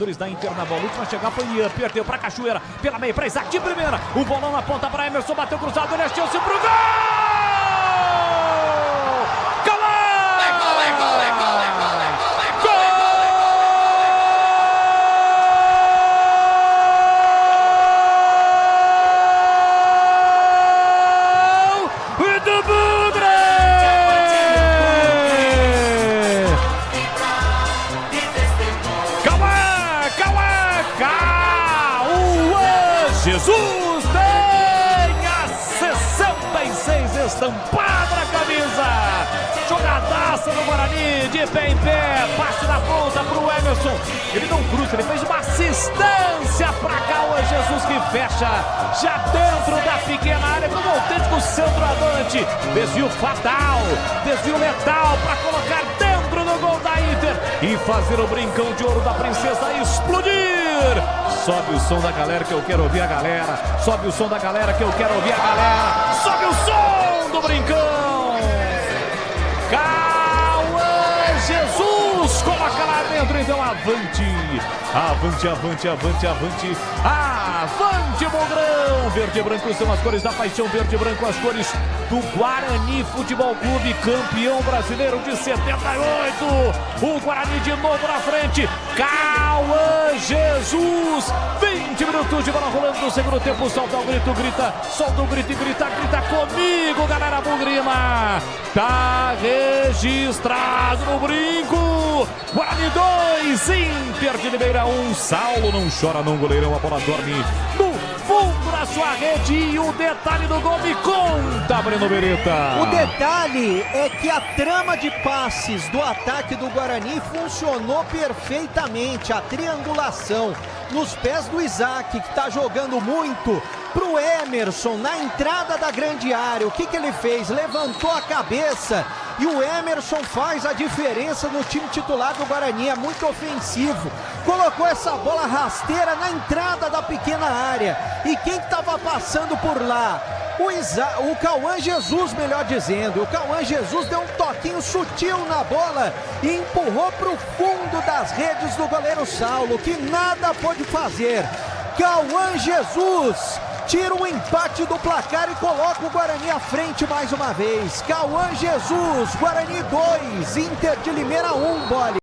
Da Inter na bola, última chegar foi Ian, perdeu pra Cachoeira, pela meia, pra Isaac de primeira, o bolão na ponta pra Emerson, bateu cruzado, ele é chance pro gol! Jesus tem a 66 estampada na camisa. Jogadaça do Guarani, de pé em pé, passe da ponta pro Emerson. Ele não cruza, ele fez uma assistência pra Cauã Jesus, que fecha já dentro da pequena área como um autêntico centroavante. Desvio fatal, desvio letal pra colocar dentro do gol da Inter e fazer o brincão de ouro da princesa explodir. Sobe o som da galera que eu quero ouvir a galera. Sobe o som da galera que eu quero ouvir a galera. Sobe o som do brincão. Cauã Jesus coloca lá dentro, então avante. Avante, avante, avante, avante. Avante, Mogrão. Verde e branco são as cores da paixão. Verde e branco as cores do Guarani Futebol Clube, campeão brasileiro de 78. O Guarani de novo na frente. Cauã Jesus. 20 minutos de bola rolando no segundo tempo. Solta o grito, grita. Solta o grito e grita. Grita comigo, galera bugrina. Tá registrado no brinco. Guarani 2, Inter de Limeira 1. Saulo não chora não, goleirão. A bola dorme no fundo da sua rede. E o detalhe do gol, me conta, Breno Beretta. O detalhe é que a trama de passes do ataque do Guarani funcionou perfeitamente. A triangulação nos pés do Isaac, que está jogando muito, pro Emerson na entrada da grande área. O que ele fez? Levantou a cabeça e o Emerson faz a diferença no time titular do Guarani. É muito ofensivo. Colocou essa bola rasteira na entrada da pequena área. E quem estava passando por lá? O Cauã Jesus, melhor dizendo. O Cauã Jesus deu um toquinho sutil na bola e empurrou para o fundo das redes do goleiro Saulo, que nada pôde fazer. Cauã Jesus tira um empate do placar e coloca o Guarani à frente mais uma vez. Cauã Jesus, Guarani 2, Inter de Limeira 1, Bolle.